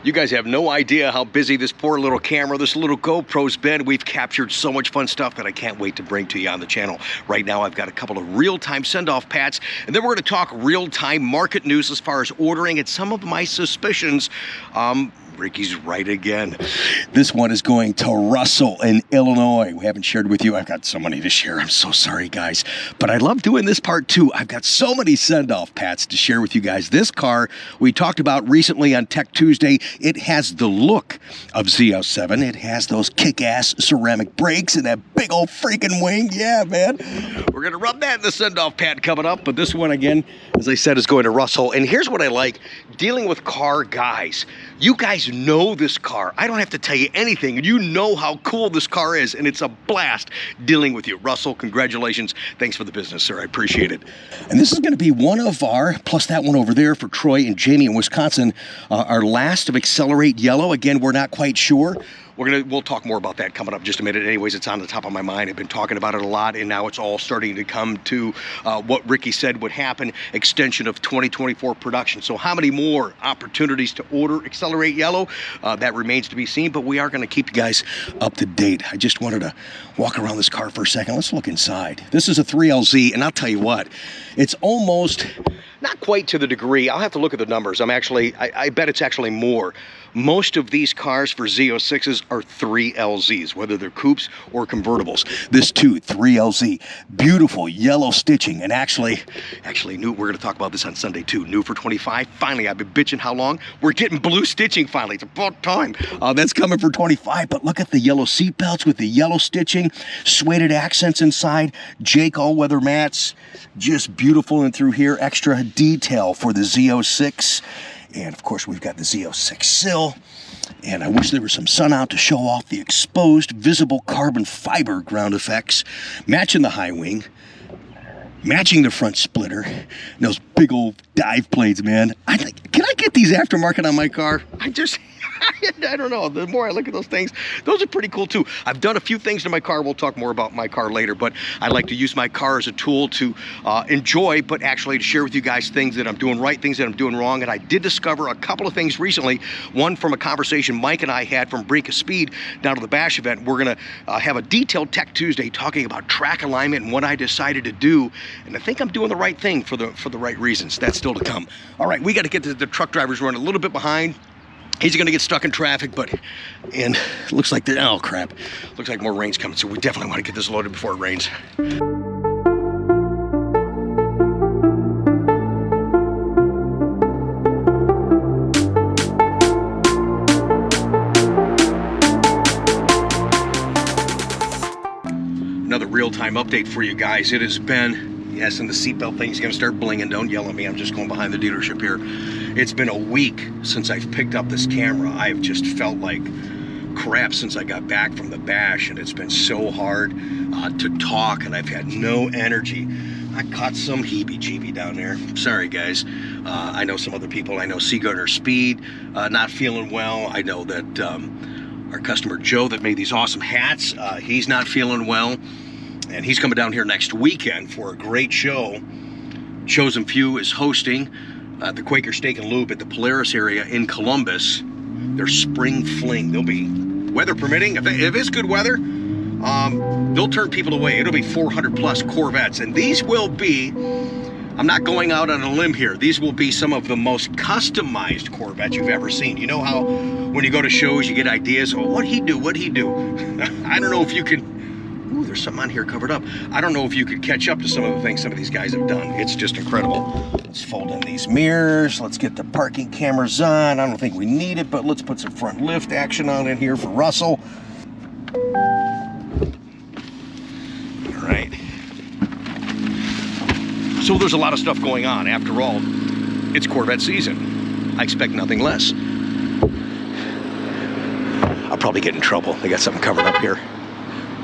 You guys have no idea how busy this poor little camera, this little GoPro's been. We've captured so much fun stuff that I can't wait to bring to you on the channel. Right now, I've got a couple of real-time send-off pats, and then we're going to talk real-time market news as far as ordering and some of my suspicions. Ricky's right again. This one is going to Russell in Illinois. We haven't shared with you. I've got so many to share. I'm so sorry, guys. But I love doing this part, too. I've got so many send-off pats to share with you guys. This car we talked about recently on Tech Tuesday. It has the look of Z07. It has those kick-ass ceramic brakes and that big old freaking wing. Yeah, man. We're going to rub that in the send-off pat coming up. But this one, again, as I said, is going to Russell. And here's what I like, dealing with car guys. You guys know this car. I don't have to tell you anything. You know how cool this car is, and it's a blast dealing with you. Russell, congratulations. Thanks for the business, sir. I appreciate it. And this is going to be one of our, plus that one over there for Troy and Jamie in Wisconsin, our last of Accelerate Yellow. Again, we're not quite sure. We'll talk more about that coming up in just a minute. Anyways, it's on the top of my mind. I've been talking about it a lot, and now it's all starting to come to what Ricky said would happen, extension of 2024 production. So how many more opportunities to order Accelerate Yellow? That remains to be seen, but we are going to keep you guys up to date. I just wanted to walk around this car for a second. Let's look inside. This is a 3LZ, and I'll tell you what, it's almost, not quite to the degree, I'll have to look at the numbers. I bet it's actually more. Most of these cars for Z06s are 3LZs, whether they're coupes or convertibles. This too, 3LZ, beautiful yellow stitching, and actually new. We're going to talk about this on Sunday too. New for 25. Finally, I've been bitching how long. We're getting blue stitching finally. It's about time. That's coming for 25. But look at the yellow seat belts with the yellow stitching, suede accents inside, Jake all-weather mats, just beautiful. And through here, extra detail for the Z06. And of course, we've got the Z06 sill. And I wish there was some sun out to show off the exposed visible carbon fiber ground effects, matching the high wing, matching the front splitter, and those big old dive plates, man. Can I get these aftermarket on my car? I don't know. The more I look at those things, those are pretty cool too. I've done a few things to my car. We'll talk more about my car later, but I like to use my car as a tool to enjoy, but actually to share with you guys things that I'm doing right, things that I'm doing wrong. And I did discover a couple of things recently. One from a conversation Mike and I had from Brink of Speed down to the Bash event. We're going to have a detailed Tech Tuesday talking about track alignment and what I decided to do. And I think I'm doing the right thing for the right reasons. That's still to come. All right, we got to get the truck drivers running a little bit behind. He's going to get stuck in traffic, and it looks like oh crap, looks like more rain's coming, so we definitely want to get this loaded before it rains. Another real-time update for you guys. It has been, yes, and the seatbelt thing's going to start blinging. Don't yell at me. I'm just going behind the dealership here. It's been a week since I've picked up this camera. I've just felt like crap since I got back from the Bash, and it's been so hard to talk, and I've had no energy. I caught some heebie-jeebie down there. Sorry, guys. I know some other people. I know Seagarner Speed not feeling well. I know that our customer Joe that made these awesome hats, he's not feeling well. And he's coming down here next weekend for a great show. Chosen Few is hosting the Quaker Steak and Lube at the Polaris area in Columbus. Their spring fling. They'll be, weather permitting, if it's good weather, they'll turn people away. It'll be 400 plus Corvettes. And these will be, I'm not going out on a limb here, these will be some of the most customized Corvettes you've ever seen. You know how when you go to shows, you get ideas, oh, what'd he do? I don't know if you can, ooh, there's something on here covered up. I don't know if you could catch up to some of the things some of these guys have done. It's just incredible. Let's fold in these mirrors. Let's get the parking cameras on. I don't think we need it, but let's put some front lift action on in here for Russell. All right. So there's a lot of stuff going on. After all, it's Corvette season. I expect nothing less. I'll probably get in trouble. They got something covered up here.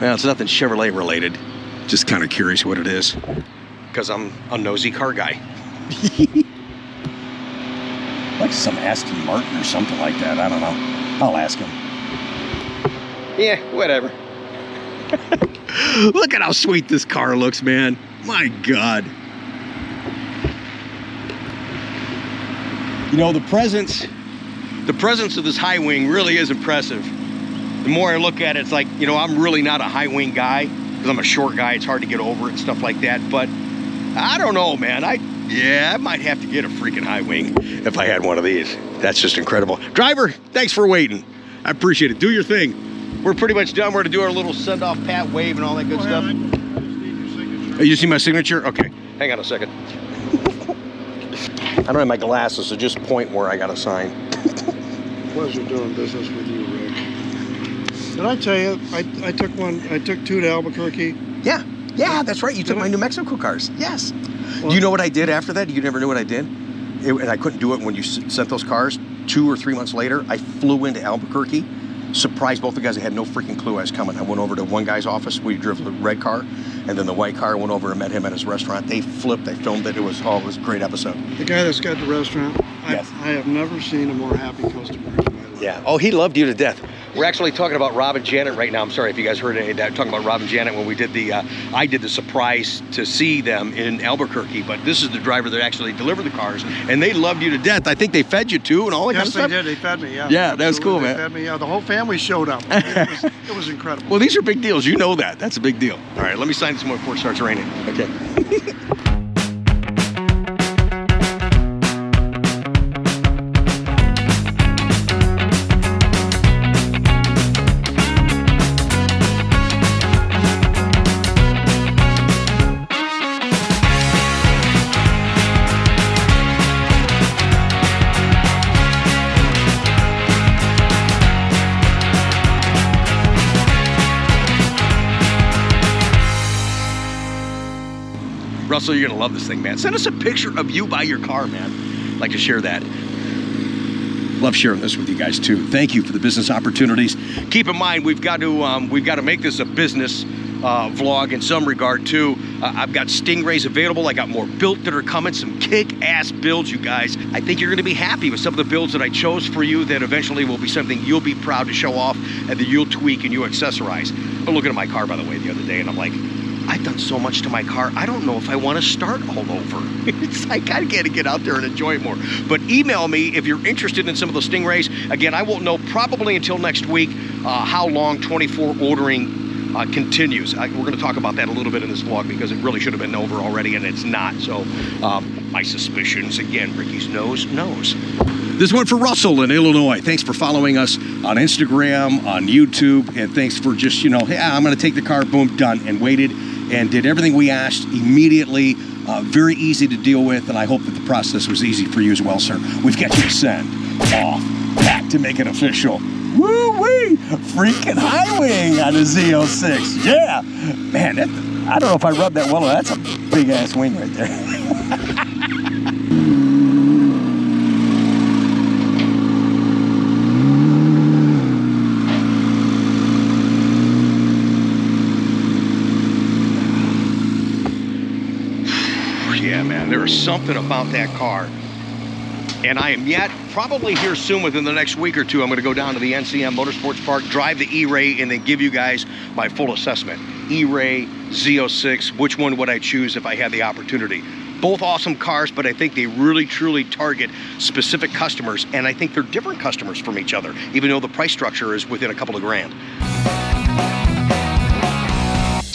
Well, it's nothing Chevrolet related. Just kind of curious what it is. Because I'm a nosy car guy. Like some Aston Martin or something like that. I don't know. I'll ask him. Yeah, whatever. Look at how sweet this car looks, man. My God. You know, the presence the presence of this high wing really is impressive. The more I look at it, it's like, you know, I'm really not a high wing guy because I'm a short guy. It's hard to get over it and stuff like that. But I don't know, man. I might have to get a freaking high wing if I had one of these. That's just incredible. Driver, thanks for waiting. I appreciate it. Do your thing. We're pretty much done. We're going to do our little send-off, pat, wave, and all that good stuff. I just need your signature. Oh, you see my signature? Okay. Hang on a second. I don't have my glasses, so just point where I got to sign. Pleasure doing business with you, Rick. Did I tell you, I took two to Albuquerque? Yeah, that's right. You took my New Mexico cars. Yes. Well, Do you know what I did after that? You never knew what I did? And I couldn't do it when you sent those cars. 2 or 3 months later, I flew into Albuquerque, surprised both the guys. I had no freaking clue I was coming. I went over to one guy's office. We drove the red car, and then the white car. Went over and met him at his restaurant. They flipped. They filmed it. It was a great episode. The guy that's got the restaurant, Yes. I have never seen a more happy customer in my life. Yeah. Oh, he loved you to death. We're actually talking about Rob and Janet right now. I'm sorry if you guys heard any of that. Talking about Rob and Janet when we did the, I did the surprise to see them in Albuquerque. But this is the driver that actually delivered the cars, and they loved you to death. I think they fed you too, and all that kind of stuff. Yes, they did. They fed me. Yeah. Yeah, that was cool, man. They fed me. Yeah, the whole family showed up. It was incredible. Well, these are big deals. You know that. That's a big deal. All right, let me sign this one before it starts raining. Okay. Russell, you're gonna love this thing, man. Send us a picture of you by your car, man. I'd like to share that. Love sharing this with you guys too. Thank you for the business opportunities. Keep in mind, we've got to make this a business vlog in some regard too. I've got Stingrays available. I got more built that are coming, some kick-ass builds, you guys. I think you're gonna be happy with some of the builds that I chose for you that eventually will be something you'll be proud to show off and that you'll tweak and you accessorize. I'm looking at my car, by the way, the other day, and I'm like, I've done so much to my car, I don't know if I want to start all over. It's like, I gotta get out there and enjoy it more. But email me if you're interested in some of those Stingrays. Again, I won't know probably until next week how long 24 ordering continues. We're going to talk about that a little bit in this vlog because it really should have been over already and it's not. So my suspicions, again, Ricky's nose knows. This one for Russell in Illinois. Thanks for following us on Instagram, on YouTube, and thanks for just, you know, hey, I'm going to take the car, boom, done, and waited and did everything we asked immediately. Very easy to deal with, and I hope that the process was easy for you as well, sir. We've got you to send off back to make it official. Woo-wee! Freaking high wing on the Z06. Yeah! Man, that, I don't know if I rubbed that well. That's a big-ass wing right there. Yeah, man, there is something about that car. And I am yet, probably here soon within the next week or two, I'm going to go down to the NCM Motorsports Park, drive the E-Ray, and then give you guys my full assessment. E-Ray, Z06, which one would I choose if I had the opportunity? Both awesome cars, but I think they really, truly target specific customers, and I think they're different customers from each other, even though the price structure is within a couple of grand.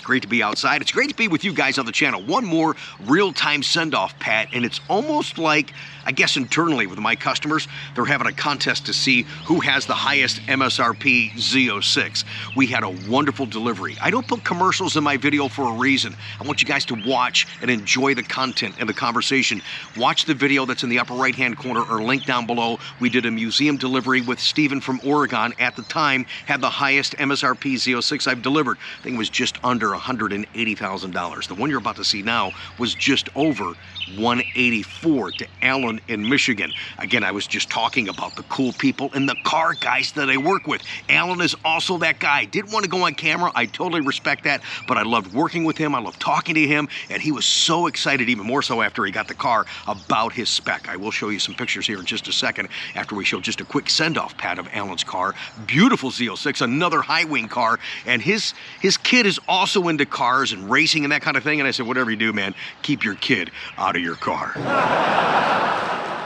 Great to be outside. It's great to be with you guys on the channel. One more real-time send-off, Pat, and it's almost like, I guess internally with my customers, they're having a contest to see who has the highest MSRP Z06. We had a wonderful delivery. I don't put commercials in my video for a reason. I want you guys to watch and enjoy the content and the conversation. Watch the video that's in the upper right-hand corner or link down below. We did a museum delivery with Steven from Oregon. At the time, had the highest MSRP Z06 I've delivered. I think it was just under $180,000. The one you're about to see now was just over $184 to Allen in Michigan. Again, I was just talking about the cool people and the car guys that I work with. Allen is also that guy. Didn't want to go on camera. I totally respect that, but I loved working with him. I loved talking to him, and he was so excited, even more so after he got the car, about his spec. I will show you some pictures here in just a second after we show just a quick send-off, Pat, of Allen's car. Beautiful Z06, another high-wing car, and his kid is also into cars and racing and that kind of thing, and I said, whatever you do, man, keep your kid out of your car.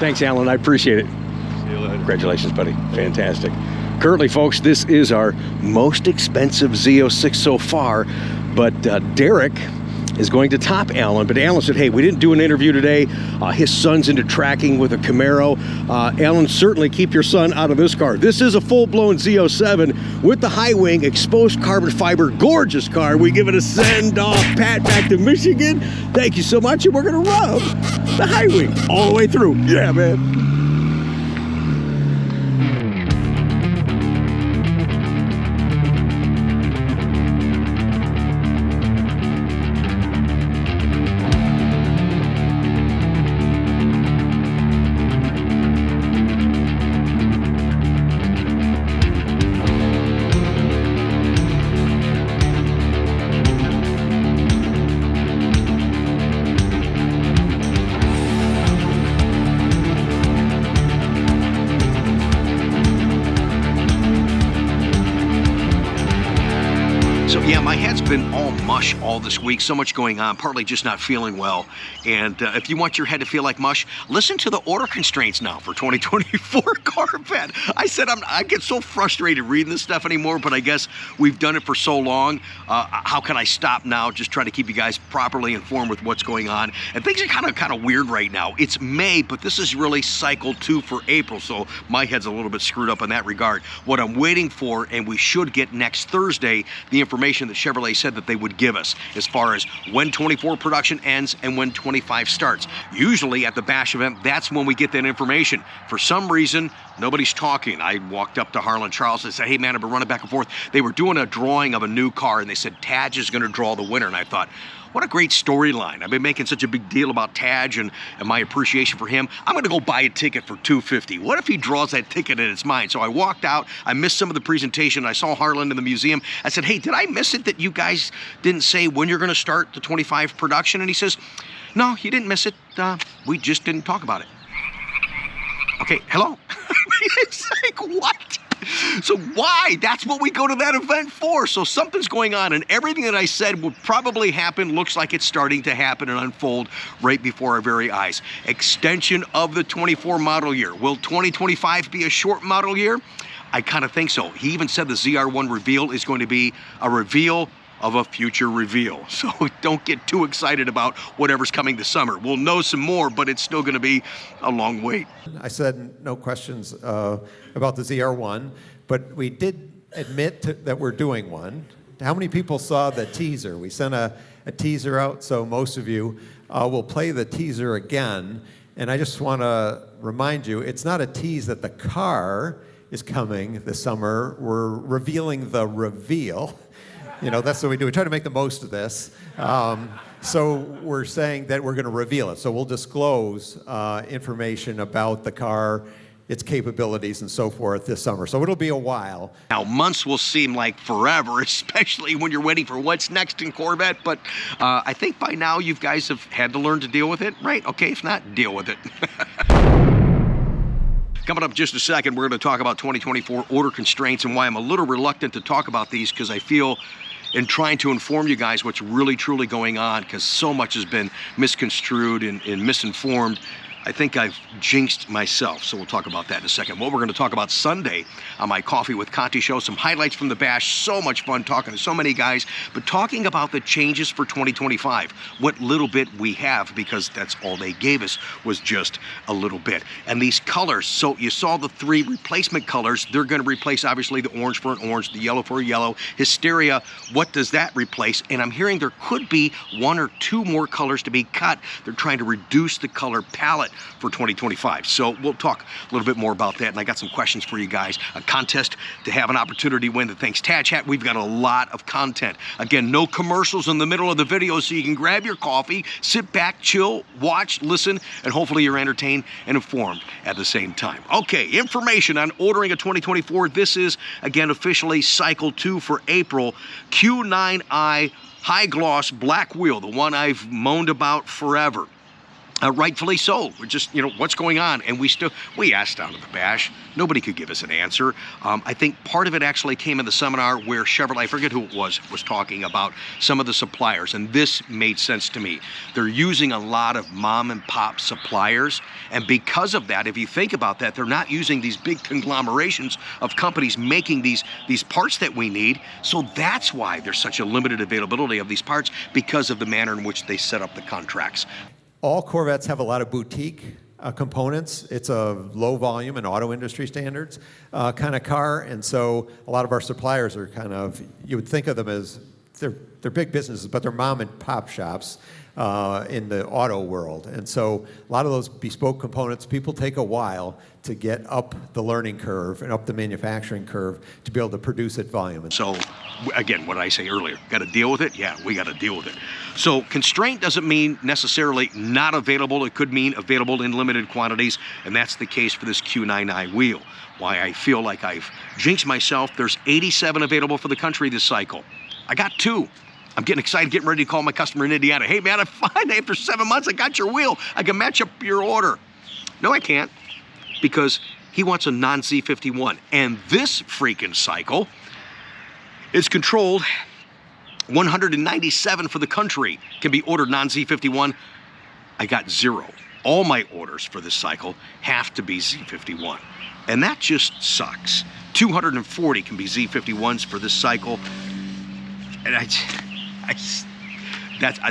Thanks, Alan. I appreciate it. Congratulations, buddy. Fantastic. Currently, folks, this is our most expensive Z06 so far, but Derek is going to top Alan. But Alan said, hey, we didn't do an interview today. His son's into tracking with a Camaro. Alan, certainly keep your son out of this car. This is a full-blown Z07 with the high wing, exposed carbon fiber, gorgeous car. We give it a send-off, Pat, back to Michigan. Thank you so much, and we're gonna rub the high wing all the way through. Yeah, man. So yeah, my head's been all mush all this week. So much going on, partly just not feeling well. And if you want your head to feel like mush, listen to the order constraints now for 2024 Corvette. I said I get so frustrated reading this stuff anymore, but I guess we've done it for so long. How can I stop now? Just trying to keep you guys properly informed with what's going on. And things are kind of weird right now. It's May, but this is really cycle 2 for April, so my head's a little bit screwed up in that regard. What I'm waiting for, and we should get next Thursday, the information that Chevrolet said that they would give us as far as when 24 production ends and when 25 starts. Usually at the Bash event, that's when we get that information. For some reason, nobody's talking. I walked up to Harlan Charles and said, hey man, I've been running back and forth. They were doing a drawing of a new car and they said Taj is going to draw the winner. And I thought, what a great storyline. I've been making such a big deal about Taj and my appreciation for him. I'm going to go buy a ticket for $250. What if he draws that ticket and it's mine? So I walked out. I missed some of the presentation. I saw Harlan in the museum. I said, hey, did I miss it that you guys didn't say when you're going to start the 25 production? And he says, no, you didn't miss it. We just didn't talk about it. Okay, hello? It's like, what? So why? That's what we go to that event for. So something's going on, and everything that I said would probably happen looks like it's starting to happen and unfold right before our very eyes. Extension of the 24 model year. Will 2025 be a short model year? I kind of think so. He even said the ZR1 reveal is going to be a reveal of a future reveal. So don't get too excited about whatever's coming this summer. We'll know some more, but it's still going to be a long wait. I said no questions about the ZR1, but we did admit that we're doing one. How many people saw the teaser? We sent a teaser out, so most of you will play the teaser again. And I just want to remind you, it's not a tease that the car is coming this summer. We're revealing the reveal. You know, that's what we do. We try to make the most of this. So we're saying that we're going to reveal it. So we'll disclose information about the car, its capabilities, and so forth this summer. So it'll be a while. Now, months will seem like forever, especially when you're waiting for what's next in Corvette. But I think by now you guys have had to learn to deal with it, right? Okay, if not, deal with it. Coming up just a second, we're going to talk about 2024 order constraints and why I'm a little reluctant to talk about these, because I feel in trying to inform you guys what's really truly going on, because so much has been misconstrued and misinformed. I think I've jinxed myself, so we'll talk about that in a second. What we're going to talk about Sunday on my Coffee with Conti show, some highlights from the Bash, so much fun talking to so many guys, but talking about the changes for 2025, what little bit we have, because that's all they gave us was just a little bit. And these colors, so you saw the 3 replacement colors, they're going to replace obviously the orange for an orange, the yellow for a yellow, Hysteria, what does that replace? And I'm hearing there could be 1 or 2 more colors to be cut. They're trying to reduce the color palette for 2025. So we'll talk a little bit more about that, and I got some questions for you guys. A contest to have an opportunity to win the Thanks Taj hat. We've got a lot of content. Again, no commercials in the middle of the video, so you can grab your coffee, sit back, chill, watch, listen, and hopefully you're entertained and informed at the same time. Okay, information on ordering a 2024. This is, again, officially cycle 2 for April. Q9i high gloss black wheel, the one I've moaned about forever. Rightfully so. We're just, what's going on? And we asked down at the bash. Nobody could give us an answer. I think part of it actually came in the seminar where Chevrolet, I forget who it was talking about some of the suppliers. And this made sense to me. They're using a lot of mom and pop suppliers. And because of that, if you think about that, they're not using these big conglomerations of companies making these parts that we need. So that's why there's such a limited availability of these parts, because of the manner in which they set up the contracts. All Corvettes have a lot of boutique components. It's a low volume and auto industry standards kind of car, and so a lot of our suppliers are kind of, you would think of them as, they're big businesses, but they're mom and pop shops in the auto world. And so a lot of those bespoke components, people take a while to get up the learning curve and up the manufacturing curve to be able to produce at volume. So again, what I say earlier, got to deal with it? Yeah, we got to deal with it. So constraint doesn't mean necessarily not available. It could mean available in limited quantities, and that's the case for this Q9i wheel. Why I feel like I've jinxed myself, there's 87 available for the country this cycle. I got 2. I'm getting excited, getting ready to call my customer in Indiana. Hey man, I'm fine. After 7 months, I got your wheel. I can match up your order. No, I can't, because he wants a non-Z51. And this freaking cycle is controlled. 197 for the country can be ordered non-Z51. I got 0. All my orders for this cycle have to be Z51. And that just sucks. 240 can be Z51s for this cycle. And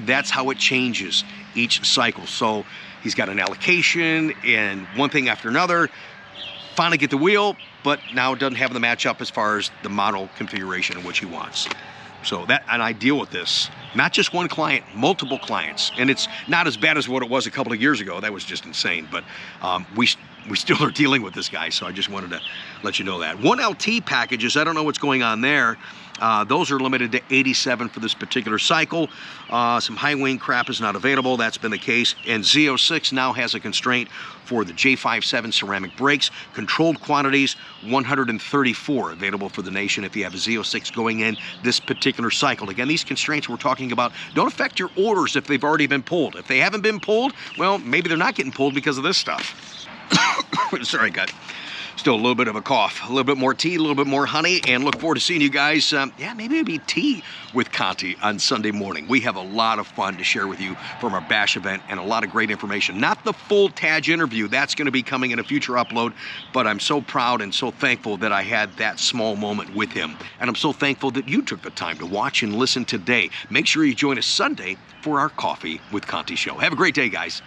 that's how it changes each cycle. So he's got an allocation and one thing after another. Finally get the wheel, but now it doesn't have the matchup as far as the model configuration in which he wants. So and I deal with this, not just one client, multiple clients. And it's not as bad as what it was a couple of years ago. That was just insane. But we still are dealing with this guy, so I just wanted to let you know that. 1LT packages, I don't know what's going on there. Those are limited to 87 for this particular cycle. Some high wing crap is not available. That's been the case. And Z06 now has a constraint for the J57 ceramic brakes. Controlled quantities, 134 available for the nation if you have a Z06 going in this particular cycle. Again, these constraints we're talking about don't affect your orders if they've already been pulled. If they haven't been pulled, well, maybe they're not getting pulled because of this stuff. Sorry, got still a little bit of a cough. A little bit more tea, a little bit more honey, and look forward to seeing you guys, maybe it'll be tea with Conti on Sunday morning. We have a lot of fun to share with you from our bash event and a lot of great information. Not the full Taj interview, that's going to be coming in a future upload, but I'm so proud and so thankful that I had that small moment with him. And I'm so thankful that you took the time to watch and listen today. Make sure you join us Sunday for our Coffee with Conti show. Have a great day, guys.